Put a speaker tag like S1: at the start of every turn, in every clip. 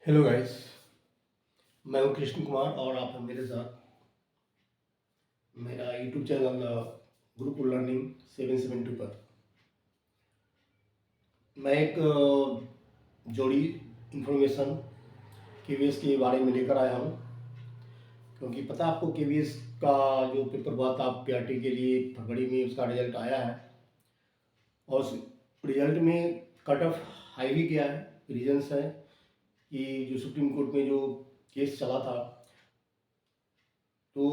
S1: Hello guys. मैं हूं कृष्ण कुमार और आप हैं मेरे साथ मेरा यूट्यूब चैनल गुरुकुल लर्निंग 772 पर। मैं एक जोड़ी इंफॉर्मेशन केवीएस के बारे में लेकर आया हूं, क्योंकि पता है आपको केवीएस का जो पेपर हुआ था पीआरटी के लिए फरवरी में उसका रिजल्ट आया है और उस रिजल्ट में कट ऑफ हाई भी गया है। रीजंस है कि जो सुप्रीम कोर्ट में जो केस चला था तो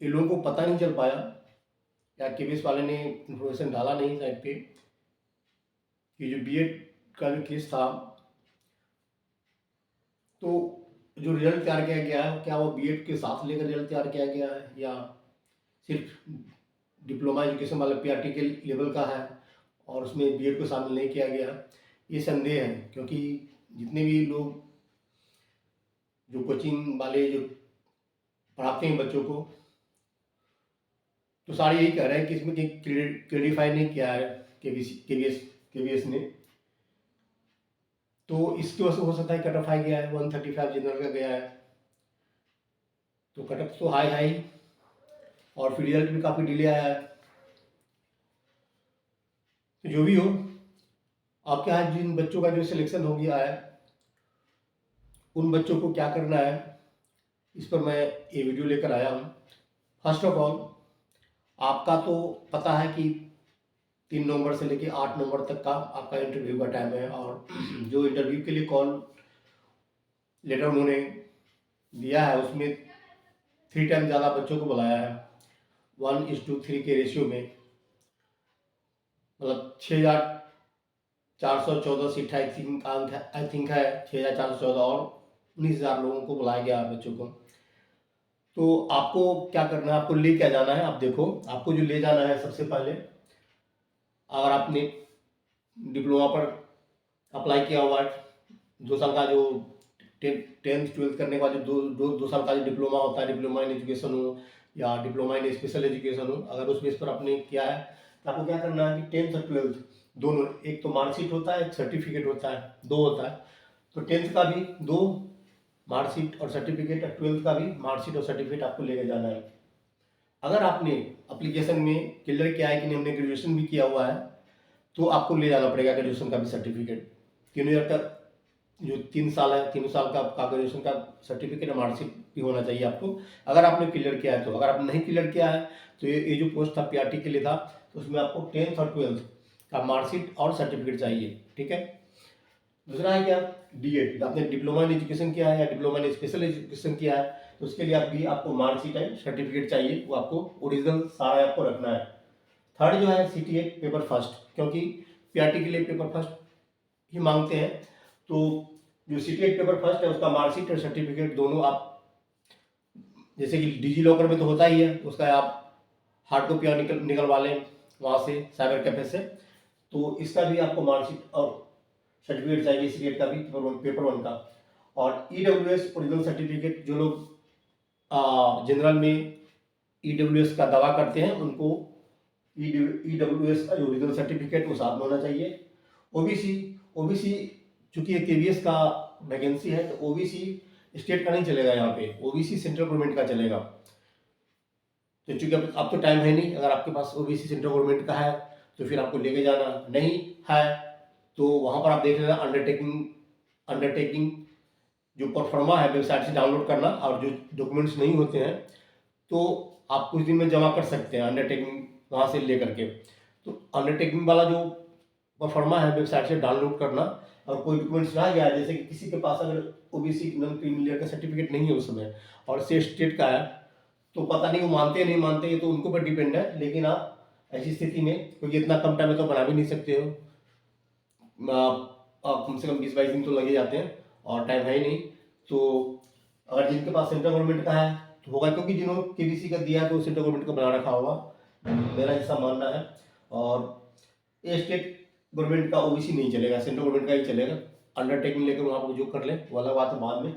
S1: ये लोगों को पता नहीं चल पाया या केवीएस वाले ने इन्फॉर्मेशन डाला नहीं साइड पे कि जो बीएड का जो केस था तो जो रिजल्ट तैयार किया गया है क्या वो बीएड के साथ लेकर रिजल्ट तैयार किया गया है या सिर्फ डिप्लोमा एजुकेशन वाले पीआरटी के लेवल का है और उसमें बीएड को शामिल नहीं किया गया। ये संदेह है, क्योंकि जितने भी लोग जो कोचिंग वाले जो पढ़ाते हैं बच्चों को तो सारे यही कह रहे हैं कि इसमें क्लेरिफाई नहीं किया है केवीएस ने, तो इसकी वजह से हो सकता है कट ऑफ हाई गया है। 135 जनरल का गया है तो कट ऑफ तो हाई हाई और फिर रिजल्ट भी काफ़ी डिले आया है। तो जो भी हो, आपके यहाँ जिन बच्चों का जो सिलेक्शन हो गया है उन बच्चों को क्या करना है इस पर मैं ये वीडियो लेकर आया हूँ। फर्स्ट ऑफ ऑल, आपका तो पता है कि 3 नवंबर से लेकर 8 नवंबर तक का आपका इंटरव्यू का टाइम है और जो इंटरव्यू के लिए कॉल लेटर उन्होंने दिया है उसमें 3 टाइम ज़्यादा बच्चों को बुलाया है, 1:3 के रेशियो में। मतलब 6,414 सीट आई थिंक है 6,414 और 19,000 लोगों को बुलाया गया बच्चों को। तो आपको क्या करना है, आपको ले क्या जाना है। आप देखो, आपको जो ले जाना है सबसे पहले, अगर आपने डिप्लोमा पर अप्लाई किया हुआ है 2 साल का जो 10th 12th करने के बाद जो दो साल का जो डिप्लोमा होता है, डिप्लोमा इन एजुकेशन हो या डिप्लोमा इन स्पेशल एजुकेशन हो, अगर उस बेस पर आपने किया है तो आपको क्या करना है कि 10th और 12th दोनों, एक तो मार्कशीट होता है एक सर्टिफिकेट होता है, 2 होता है। तो 10th का भी 2 मार्कशीट और सर्टिफिकेट और 12th का भी मार्कशीट और सर्टिफिकेट आपको लेकर जाना है। अगर आपने एप्लीकेशन में क्लियर किया है कि नहीं हमने ग्रेजुएशन भी किया हुआ है तो आपको ले जाना पड़ेगा ग्रेजुएशन का भी सर्टिफिकेट। 3 ईयर का जो 3 साल है, 3 साल का ग्रेजुएशन का सर्टिफिकेट और मार्कशीट भी होना चाहिए आपको, अगर आपने क्लियर किया है तो। अगर आप नहीं क्लियर किया है तो ये जो पोस्ट था पीआरटी के लिए था तो उसमें आपको 10th और 12th का मार्कशीट और सर्टिफिकेट चाहिए, ठीक है। दूसरा है क्या, डीएड। आपने डिप्लोमा इन एजुकेशन किया है या डिप्लोमा इन स्पेशल एजुकेशन किया है तो उसके लिए आपको मार्कशीट एंड सर्टिफिकेट चाहिए, वो आपको ओरिजिनल सारा आपको रखना है। थर्ड जो है सीटीएट पेपर फर्स्ट, क्योंकि पीआरटी के लिए पेपर फर्स्ट ही मांगते हैं। तो जो सीटीएट पेपर फर्स्ट है उसका मार्कशीट और सर्टिफिकेट दोनों आप, जैसे कि डिजी लॉकर में तो होता ही है, उसका आप हार्ड कॉपी निकलवा लें वहाँ से साइबर कैफे से। तो इसका भी आपको मार्कशीट और सर्टिफिकेट चाहिए, सीटीएट का भी पेपर 1 का। और ईडब्ल्यूएस ओरिजिनल सर्टिफिकेट, जो लोग जनरल में ईडब्ल्यूएस का दावा करते हैं उनको ईडब्ल्यूएस का जो ओरिजिनल सर्टिफिकेट वो साथ में होना चाहिए। ओबीसी चूंकि ये केवीएस का वैकेंसी है तो ओबीसी स्टेट का नहीं चलेगा, यहाँ पे ओबीसी सेंट्रल गवर्नमेंट का चलेगा। तो चूंकि अब तो टाइम है नहीं, अगर आपके पास ओबीसी सेंट्रल गवर्नमेंट का है तो फिर आपको लेके जाना, नहीं है तो वहाँ पर आप देख लेना अंडरटेकिंग जो परफॉर्मा है वेबसाइट से डाउनलोड करना, और जो डॉक्यूमेंट्स नहीं होते हैं तो आप कुछ दिन में जमा कर सकते हैं अंडरटेकिंग वहाँ से ले करके। तो अंडरटेकिंग वाला जो परफॉर्मा है वेबसाइट से डाउनलोड करना, और कोई डॉक्यूमेंट्स रह गया जैसे कि किसी के पास अगर ओबीसी नॉन क्रीमी का सर्टिफिकेट नहीं है उस समय और से स्टेट का है तो पता नहीं वो मानते हैं नहीं मानते, ये तो उनको पर डिपेंड है। लेकिन आप ऐसी स्थिति में, क्योंकि इतना कम टाइम में तो बना भी नहीं सकते हो, आप कम से कम 20-22 दिन तो लगे जाते हैं और टाइम है ही नहीं। तो अगर जिनके पास सेंट्रल गवर्नमेंट का है तो होगा, क्योंकि जिन्होंने केबीसी का दिया है तो सेंट्रल गवर्नमेंट का बना रखा होगा, मेरा ऐसा मानना है। और ये स्टेट गवर्नमेंट का ओबीसी नहीं चलेगा, सेंट्रल गवर्नमेंट का ही चलेगा। अंडरटेकिंग लेकर वहाँ पर जो कर ले वो अलग बात है बाद में।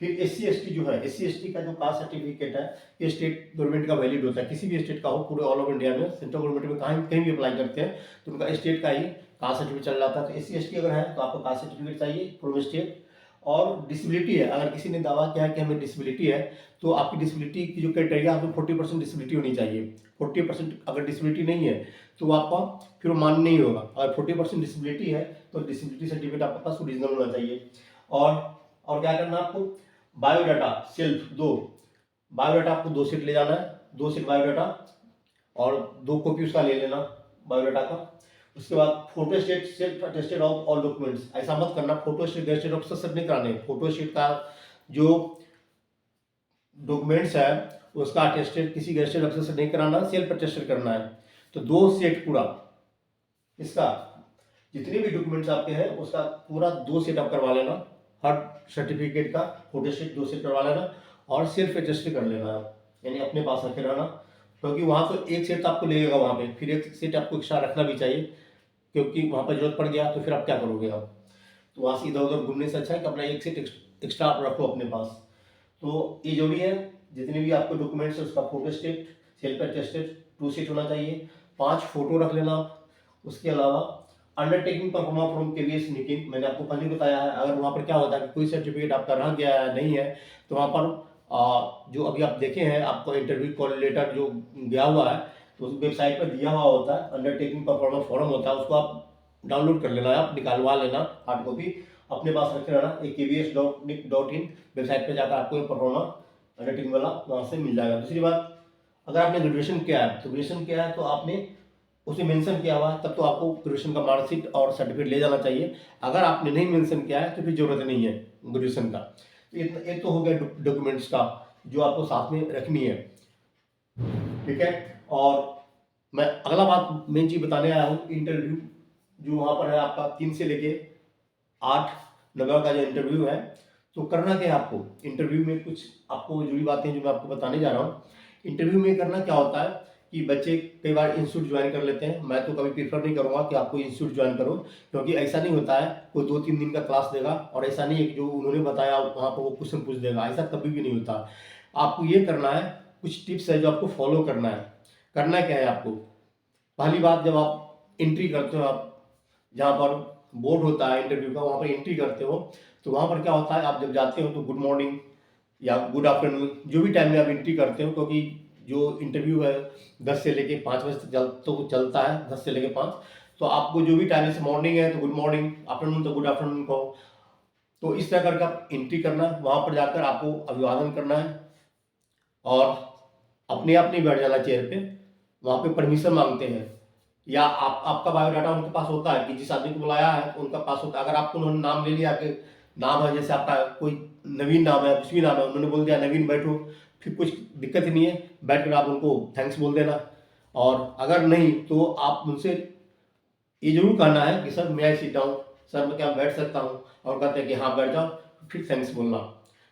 S1: फिर एससी एसटी जो है, एससी एसटी का जो कास्ट सर्टिफिकेट है ये स्टेट गवर्नमेंट का वैलिड होता है, किसी भी स्टेट का हो, पूरे ऑल ओवर इंडिया में सेंट्रल गवर्नमेंट में कहीं भी अप्लाई करते हैं तो उनका स्टेट का ही कास्ट सर्टिफिकेट चल रहा था। तो एससी एसटी अगर है तो आपको कास्ट सर्टिफिकेट चाहिए फ्रॉम स्टेट। और डिसेबिलिटी है, अगर किसी ने दावा किया है कि हमें डिसेबिलिटी है, तो आपकी डिसेबिलिटी की जो क्राइटेरिया है, आपको 40% डिसेबिलिटी होनी चाहिए। 40% अगर डिसेबिलिटी नहीं है तो आपका फिर मान्य नहीं होगा। अगर 40% डिसेबिलिटी है तो डिसेबिलिटी सर्टिफिकेट आपके पास ओरिजिनल होना चाहिए। और क्या करना है आपको, बायोडाटा सेल्फ 2 बायोडाटा आपको 2 सेट ले जाना है, 2 सेट बायोडाटा और 2 कॉपी उसका ले लेना बायोडाटा का। उसके बाद photo state self attested of all documents, ऐसा मत करना फोटो स्टेट गेस्टेड ऑफिसर सब नहीं कराने, फोटो स्टेट का जो डॉक्यूमेंट्स है उसका अटेस्टेड किसी गेस्टेड ऑफिसर से नहीं कराना, सेल्फ अटेस्टेड करना है। तो 2 सेट पूरा इसका जितने भी डॉक्यूमेंट्स आपके हैं उसका पूरा 2 सेट आप करवा लेना, हर सर्टिफिकेट का फोटो स्टेट 2 सेट करवा लेना और सेल्फ अटेस्टेड कर लेना आप, यानी अपने पास रखे रहना, क्योंकि वहाँ तो एक सेट आपको लगेगा वहाँ पे, फिर एक सेट आपको एक्स्ट्रा रखना भी चाहिए, क्योंकि वहाँ पर जरूरत पड़ गया तो फिर आप क्या करोगे आप, तो वहाँ से इधर उधर घूमने से अच्छा है कि अपना एक सेट एक्स्ट्रा आप रखो अपने पास। तो ये जरूरी है, जितने भी आपके डॉक्यूमेंट्स है उसका photo state self attested 2 set होना चाहिए, 5 फोटो रख लेना आप। उसके अलावा undertaking pro forma from KVS Nitin, मैंने आपको पहले बताया है, अगर वहाँ पर क्या होता है कि कोई सर्टिफिकेट आपका रह गया है नहीं है तो वहाँ पर जो अभी आप देखे हैं आपको इंटरव्यू कॉल लेटर जो गया हुआ है तो उस वेबसाइट पर दिया हुआ होता है, अंडरटेकिंग परफॉर्मा फॉर्म होता है, उसको आप डाउनलोड कर लेना, आप निकालवा लेना हार्ड कॉपी अपने पास रखे रहना, एक kvs.nic.in वेबसाइट पर जाकर आपको परफॉर्मा अंडरटेकिंग वाला वहाँ से मिल जाएगा। दूसरी बात, अगर आपने ग्रेजुएशन किया है तो ग्रेजुएशन किया है तो आपने उसे मेंशन किया हुआ है तब तो आपको ग्रेजुएशन का मार्कशीट और सर्टिफिकेट ले जाना चाहिए। अगर आपने नहीं मेंशन किया है तो फिर जरूरत नहीं है ग्रेजुएशन का। ये तो हो गया डॉक्यूमेंट्स का जो आपको साथ में रखनी है, ठीक है। और मैं अगला बात मेन चीज बताने आया हूँ, इंटरव्यू जो वहाँ पर है आपका 3 से लेके 8 नवंबर का जो इंटरव्यू है, तो करना क्या है आपको इंटरव्यू में, कुछ आपको जुड़ी बातें जो मैं आपको बताने जा रहा हूँ। इंटरव्यू में करना क्या होता है कि बच्चे कई बार इंस्टीट्यूट ज्वाइन कर लेते हैं, मैं तो कभी प्रीफर नहीं करूँगा कि आपको इंस्टीट्यूट ज्वाइन करो, क्योंकि ऐसा नहीं होता है कोई 2-3 दिन का क्लास देगा और ऐसा नहीं है कि जो उन्होंने बताया वहाँ पर वो क्वेश्चन पूछ देगा, ऐसा कभी भी नहीं होता। आपको ये करना है, कुछ टिप्स है जो आपको फॉलो करना है। करना क्या है आपको, पहली बात, जब आप एंट्री करते हो, आप जहाँ पर बोर्ड होता है इंटरव्यू का वहाँ पर एंट्री करते हो तो वहाँ पर क्या होता है, आप जब जाते हो तो गुड मॉर्निंग या गुड आफ्टरनून जो भी टाइम में आप एंट्री करते हो, क्योंकि जो इंटरव्यू है 10 से लेके 5 बजे तक चलता है, 10 से लेके 5, तो आपको जो भी टाइम से मॉर्निंग है तो गुड मॉर्निंग, आफ्टरनून तो गुड आफ्टरनून कहो। तो इस तरह करके आप एंट्री करना है, वहाँ पर जाकर आपको अभिवादन करना है और अपने आप नहीं बैठ जाना चेयर पे, वहाँ पे परमिशन मांगते हैं, या आपका बायोडाटा उनके पास होता है कि जिस आदमी को बुलाया है उनका पास होता है। अगर आपको उन्होंने नाम ले लिया कि नाम है, जैसे आपका कोई नवीन नाम है, कुछ भी नाम है, उन्होंने बोल दिया नवीन बैठो, फिर कुछ दिक्कत ही नहीं है, बैठ कर आप उनको थैंक्स बोल देना। और अगर नहीं तो आप उनसे ये जरूर कहना है कि सर मैं आई सिट डाउन, सर मैं क्या बैठ सकता हूँ, और कहते हैं कि हाँ बैठ जाओ, फिर थैंक्स बोलना,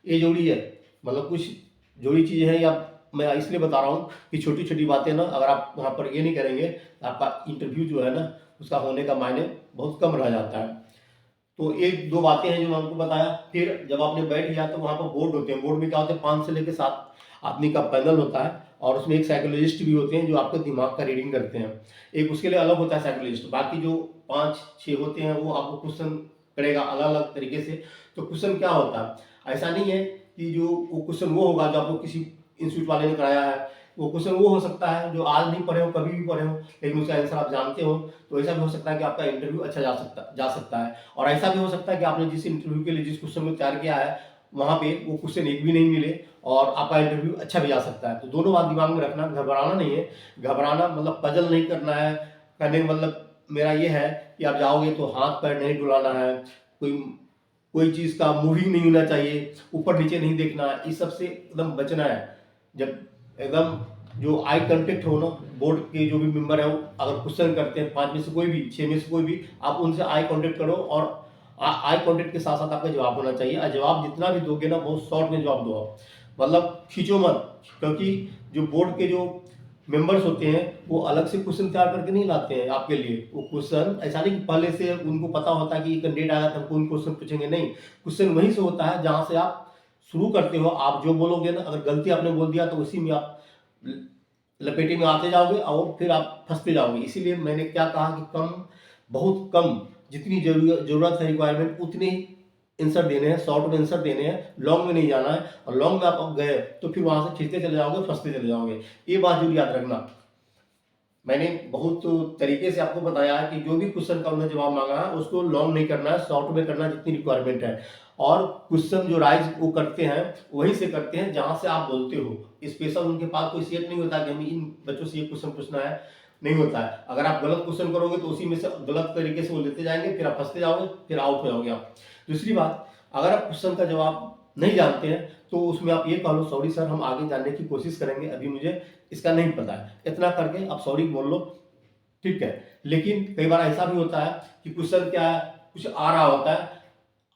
S1: ये जरूरी है। मतलब कुछ जरूरी चीज़ है, या मैं इसलिए बता रहा हूँ कि छोटी छोटी बातें ना अगर आप वहाँ पर ये नहीं करेंगे तो आपका इंटरव्यू जो है ना उसका होने का मायने बहुत कम रह जाता है। तो एक दो बातें हैं जो मैं आपको बताया। फिर जब आपने बैठ गया तो वहाँ पर बोर्ड होते हैं, बोर्ड में क्या होते हैं 5 से लेकर 7 आदमी का पैनल होता है और उसमें एक साइकोलॉजिस्ट भी होते हैं जो आपके दिमाग का रीडिंग करते हैं, एक उसके लिए अलग होता है साइकोलॉजिस्ट। बाकी जो 5-6 होते हैं वो आपको क्वेश्चन करेगा अलग अलग तरीके से। तो क्वेश्चन क्या होता है, ऐसा नहीं है कि जो वो क्वेश्चन वो होगा जो आपको किसी इंस्टीट्यूट वाले ने कराया है, वो क्वेश्चन वो हो सकता है जो आज नहीं पढ़े हो कभी भी पढ़े हो लेकिन उसका आंसर आप जानते हो। तो ऐसा भी हो सकता है कि आपका इंटरव्यू अच्छा जा सकता है। और ऐसा भी हो सकता है कि आपने जिस इंटरव्यू के लिए जिस क्वेश्चन को तैयार किया है वहाँ पे वो क्वेश्चन एक भी नहीं मिले और आपका इंटरव्यू अच्छा भी जा सकता है। तो दोनों बात दिमाग में रखना, घबराना नहीं है। घबराना मतलब पजल नहीं करना है, करने का मतलब मेरा ये है कि आप जाओगे तो हाथ पैर नहीं डुलाना है, कोई कोई चीज़ का मूविंग नहीं होना चाहिए, ऊपर नीचे नहीं देखना है, इस सब से एकदम बचना है। जब एकदम जो आई कांटेक्ट हो ना, बोर्ड के जो भी मेंबर है वो अगर क्वेश्चन करते हैं 5 में से कोई भी 6 में से कोई भी, आप उनसे आई कांटेक्ट करो और आई कांटेक्ट के साथ साथ आपका जवाब होना चाहिए। और जवाब जितना भी दोगे ना बहुत शॉर्ट में जवाब दो आप, मतलब खींचो मत, क्योंकि जो बोर्ड के जो मेंबर्स होते हैं वो अलग से क्वेश्चन तैयार करके नहीं लाते हैं आपके लिए। वो क्वेश्चन ऐसा नहीं कि पहले से उनको पता होता है कि ये कैंडिडेट आया था हमको क्वेश्चन पूछेंगे, नहीं, क्वेश्चन वहीं से होता है जहां से आप शुरू करते हो। आप जो बोलोगे ना, अगर गलती आपने बोल दिया तो उसी में आप लपेटे में आते जाओगे और फिर आप फंसते जाओगे। इसीलिए मैंने क्या कहा कि कम, बहुत कम, जितनी जरूरत है रिक्वायरमेंट उतनी आंसर देने हैं, शॉर्ट में आंसर देने हैं, लॉन्ग में नहीं जाना है। और लॉन्ग में आप गए तो फिर वहां से खींचते चले जाओगे, फंसते चले जाओगे। ये बात जरूर याद रखना। मैंने बहुत तरीके से आपको बताया है कि जो भी क्वेश्चन का उन्होंने जवाब मांगा है उसको लॉन्ग नहीं करना है, शॉर्ट में करना है जितनी रिक्वायरमेंट है। और क्वेश्चन जो राइज वो करते हैं वहीं से करते हैं जहां से आप बोलते हो। स्पेशल उनके पास कोई सेट नहीं होता कि हमें इन बच्चों से ये क्वेश्चन पूछना है, नहीं होता है। अगर आप गलत क्वेश्चन करोगे तो उसी में से गलत तरीके से वो लेते जाएंगे, फिर आप फंसते जाओगे, फिर आउट हो जाओगे आप। दूसरी बात, अगर आप क्वेश्चन का जवाब नहीं जानते हैं तो उसमें आप ये कह लो, सॉरी सर हम आगे जानने की कोशिश करेंगे, अभी मुझे इसका नहीं पता है। इतना करके आप सॉरी बोल लो, ठीक है। लेकिन कई बार ऐसा भी होता है कि क्वेश्चन क्या है, कुछ आ रहा होता है,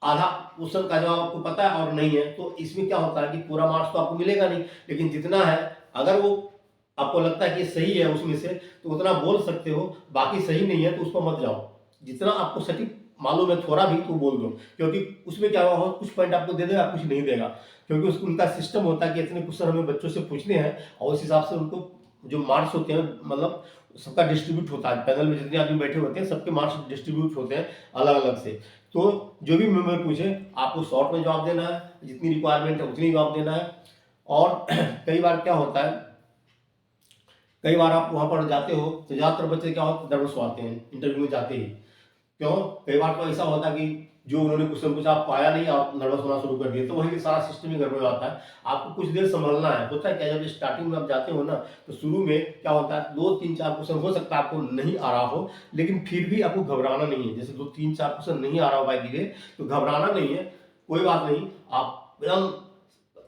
S1: आधा क्वेश्चन का जवाब आपको पता है और नहीं है, तो इसमें क्या होता है कि पूरा मार्क्स तो आपको मिलेगा नहीं। लेकिन जितना है, अगर वो आपको लगता है कि सही है उसमें से तो उतना बोल सकते हो, बाकी सही नहीं है तो उस पर मत जाओ। जितना आपको सटीक मालूम है थोड़ा भी तो बोल दो, क्योंकि उसमें क्या होगा, कुछ पॉइंट आपको दे देगा, कुछ नहीं देगा। क्योंकि उनका सिस्टम होता है कि इतने क्वेश्चन हमें बच्चों से पूछने हैं और उस हिसाब से उनको जो मार्क्स होते हैं, मतलब सबका डिस्ट्रीब्यूट होता है। पैनल में जितने आदमी बैठे होते हैं सबके मार्क्स डिस्ट्रीब्यूट होते हैं अलग अलग से। तो जो भी मेंबर पूछे आपको शॉर्ट में जवाब देना है, जितनी रिक्वायरमेंट है उतनी जवाब देना है। और कई बार क्या होता है, कई बार आप वहां पर जाते हो तो ज्यादातर बच्चे क्या होते हैं, नर्वस आते हैं इंटरव्यू में जाते ही। क्यों? कई बार तो ऐसा होता है कि जो उन्होंने क्वेश्चन पूछा आपको आया नहीं, आप नर्वस होना शुरू कर दिए, तो वही सारा सिस्टम ही गड़बड़ हो जाता है। आपको कुछ देर संभलना है। होता है क्या, जब स्टार्टिंग में आप जाते हो ना तो शुरू में क्या होता है, 2 3 4 क्वेश्चन हो सकता है आपको नहीं आ रहा हो, लेकिन फिर भी आपको घबराना नहीं है। जैसे 2 3 4 क्वेश्चन नहीं आ रहा हो बाय द वे, तो घबराना नहीं है, कोई बात नहीं। आप एकदम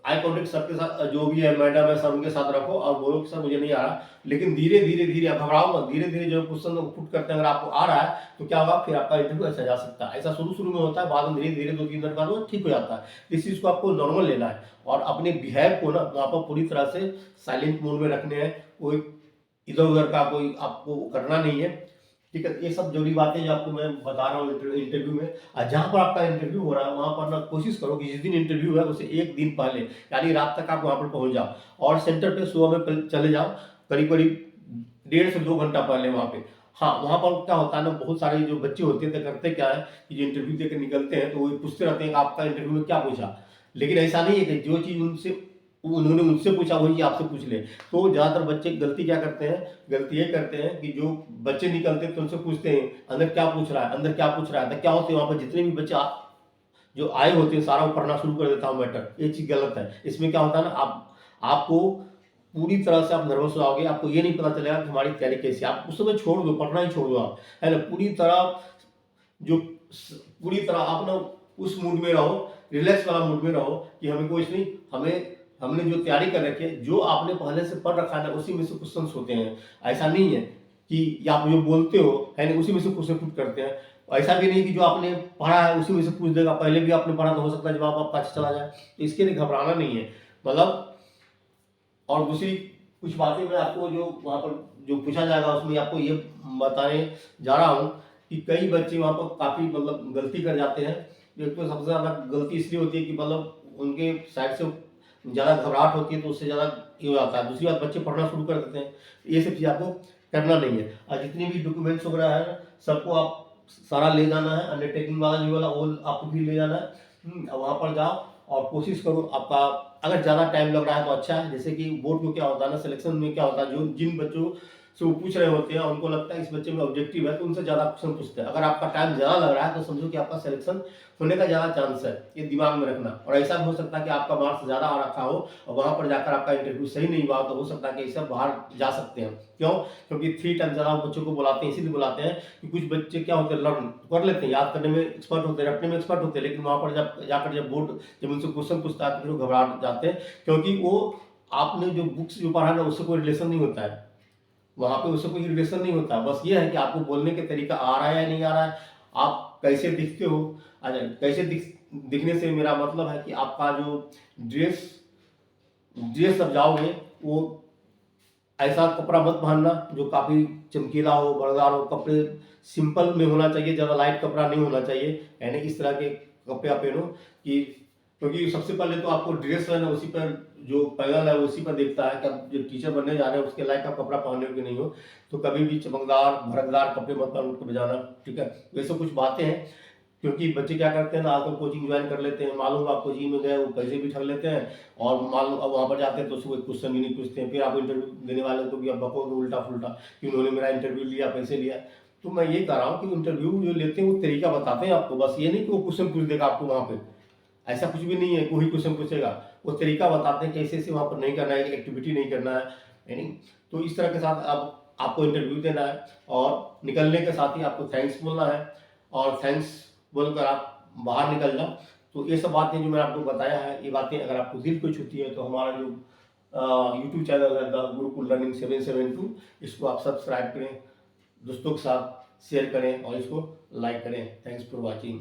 S1: आई कॉन्टेक्ट सबके साथ, जो भी है मैडम है सर उनके साथ रखो और बोलो कि सर मुझे नहीं आ रहा। लेकिन धीरे धीरे धीरे आप घबराओ मत, धीरे धीरे जो क्वेश्चन पुट करते हैं अगर आपको आ रहा है तो क्या होगा, फिर आपका इंटरव्यू ऐसा जा सकता है। ऐसा शुरू शुरू में होता है, बाद में धीरे धीरे 2 3 मिनट बाद वो ठीक हो जाता है। इस चीज को आपको नॉर्मल लेना है और अपने बिहेव को ना वहाँ पर पूरी तरह से साइलेंट मोड में रखने हैं। कोई इधर उधर का कोई आपको करना नहीं है, ठीक है। ये सब जरूरी बातें जो आपको मैं बता रहा हूँ इंटरव्यू में। जहाँ पर आपका इंटरव्यू हो रहा है वहाँ पर ना कोशिश करो कि जिस दिन इंटरव्यू है उसे एक दिन पहले यानी रात तक आप वहाँ पर पहुँच जाओ और सेंटर पे सुबह में चले जाओ, करीब करीब 1.5 से 2 घंटा पहले वहाँ पे। हाँ, वहाँ पर क्या होता है ना, बहुत सारे जो बच्चे होते हैं तो करते क्या है कि जो इंटरव्यू देकर निकलते हैं तो वो पूछते रहते हैं कि आपका इंटरव्यू में क्या पूछा। लेकिन ऐसा नहीं है कि जो चीज़ उन्होंने उनसे पूछा वही आपसे पूछ ले। तो ज़्यादातर बच्चे गलती क्या करते हैं, गलती ये करते हैं कि जो बच्चे निकलते हैं तो उनसे पूछते हैं अंदर क्या पूछ रहा है, अंदर क्या पूछ रहा है। तो क्या होते हैं वहाँ पर जितने भी बच्चे जो आए होते हैं सारा पढ़ना शुरू कर देता हूँ मैटर। ये चीज़ गलत है। इसमें क्या होता है ना, आपको पूरी तरह से आप नर्वस हो जाओगे, आपको ये नहीं पता चलेगा कि हमारी तैयारी कैसी है। आप उस समय छोड़ दो, पढ़ना ही छोड़ दो आप, है ना। जो पूरी तरह आप ना उस मूड में रहो, रिलैक्स वाला मूड में रहो कि हमें कुछ नहीं, हमने जो तैयारी कर रखी है, जो आपने पहले से पढ़ रखा है उसी में से क्वेश्चंस होते हैं। ऐसा नहीं है कि आप जो बोलते हो है ना उसी में से क्वेश्चन पुट करते हैं। ऐसा भी नहीं कि जो आपने पढ़ा है उसी में से पूछ देगा, पहले भी आपने पढ़ा तो हो सकता है जवाब आपका अच्छा चला जाए। तो इसके लिए घबराना नहीं है, मतलब। और दूसरी कुछ बातें मैं आपको जो वहाँ पर जो पूछा जाएगा उसमें आपको ये बताने जा रहा हूँ कि कई बच्चे वहाँ पर काफ़ी मतलब गलती कर जाते हैं। एक तो सबसे ज़्यादा गलती इसलिए होती है कि मतलब उनके साइड से ज़्यादा घबराहट होती है तो उससे ज़्यादा ये हो जाता है। दूसरी बात, बच्चे पढ़ना शुरू कर देते हैं। ये सब चीज़ आपको करना नहीं है। और जितनी भी डॉक्यूमेंट्स वगैरह है सबको आप सारा ले जाना है, अंडरटेकिंग वाला जो वाला वो आपको भी ले जाना है। वहाँ पर जाओ और कोशिश करो आपका, अगर ज़्यादा टाइम लग रहा है तो अच्छा है। जैसे कि बोर्ड को क्या होता है ना, सिलेक्शन में क्या होता है, जो जिन बच्चों से वो पूछ रहे होते हैं उनको लगता है इस बच्चे में ऑब्जेक्टिव है तो उनसे ज़्यादा क्वेश्चन पूछते हैं। अगर आपका टाइम ज़्यादा लग रहा है तो समझो कि आपका सिलेक्शन होने का ज़्यादा चांस है, ये दिमाग में रखना। और ऐसा भी हो सकता है कि आपका मार्क्स ज़्यादा आ रखा हो और वहाँ पर जाकर आपका इंटरव्यू सही नहीं हुआ तो हो सकता है कि इससे बाहर जा सकते हैं। क्यों? क्योंकि 3 टाइम ज़्यादा बच्चों को बुलाते हैं, इसीलिए बुलाते हैं कि कुछ बच्चे क्या होते हैं, लर्न कर लेते हैं, याद करने में एक्सपर्ट होते हैं, रटने में एक्सपर्ट होते हैं, लेकिन वहाँ पर जब बोर्ड जब उनसे क्वेश्चन पूछता है तो फिर वो घबरा जाते हैं, क्योंकि वो आपने जो बुक्स जो पढ़ा ना उससे कोई रिलेशन नहीं होता है। वहाँ पे उससे कोई रिलेशन नहीं होता। बस ये है कि आपको बोलने के तरीका आ रहा है या नहीं आ रहा है, आप कैसे दिखते हो। अच्छा, कैसे दिखने से मेरा मतलब है कि आपका जो ड्रेस ड्रेस अब जाओगे वो ऐसा कपड़ा मत पहनना जो काफ़ी चमकीला हो, भरदार हो। कपड़े सिंपल में होना चाहिए, ज़्यादा लाइट कपड़ा नहीं होना चाहिए, यानी इस तरह के कपड़े आप पहनो कि, क्योंकि सबसे पहले तो आपको ड्रेस है ना उसी पर जो पैनल है उसी पर देखता है कि आप जो टीचर बनने जा रहे हैं उसके लायक का कपड़ा पहने हो कि नहीं हो। तो कभी भी चमकदार भड़कदार कपड़े मत पहन के बजाना, ठीक है। वैसे कुछ बातें हैं, क्योंकि बच्चे क्या करते हैं ना, आजकल कोचिंग ज्वाइन कर लेते हैं, मालूम आप कोचिंग में गए, वो पैसे भी ठग लेते हैं, और मालूम अब वहाँ पर जाते हैं तो उसको क्वेश्चन भी नहीं पूछते हैं, फिर आप इंटरव्यू देने वाले को भी आप बकोगे उल्टा फुल्टा कि उन्होंने मेरा इंटरव्यू लिया, पैसे लिया। तो मैं ये कह रहा हूँ कि इंटरव्यू जो लेते हैं वो तरीका बताते हैं आपको, बस ये नहीं कि वो क्वेश्चन पूछ देगा आपको वहाँ पे, ऐसा कुछ भी नहीं है कि वही क्वेश्चन पूछेगा, वो तरीका बताते हैं कि ऐसे ऐसे वहाँ पर नहीं करना है, एक्टिविटी नहीं करना है नहीं। तो इस तरह के साथ अब आपको इंटरव्यू देना है, और निकलने के साथ ही आपको थैंक्स बोलना है, और थैंक्स बोलकर आप बाहर निकल जाओ। तो ये सब बातें जो मैंने आपको बताया है, ये बातें अगर आपको दिल को छूती है तो हमारा जो यूट्यूब चैनल है द गुरुकुल रनिंग 772, इसको आप सब्सक्राइब करें, दोस्तों के साथ शेयर करें और इसको लाइक करें। Thanks for watching.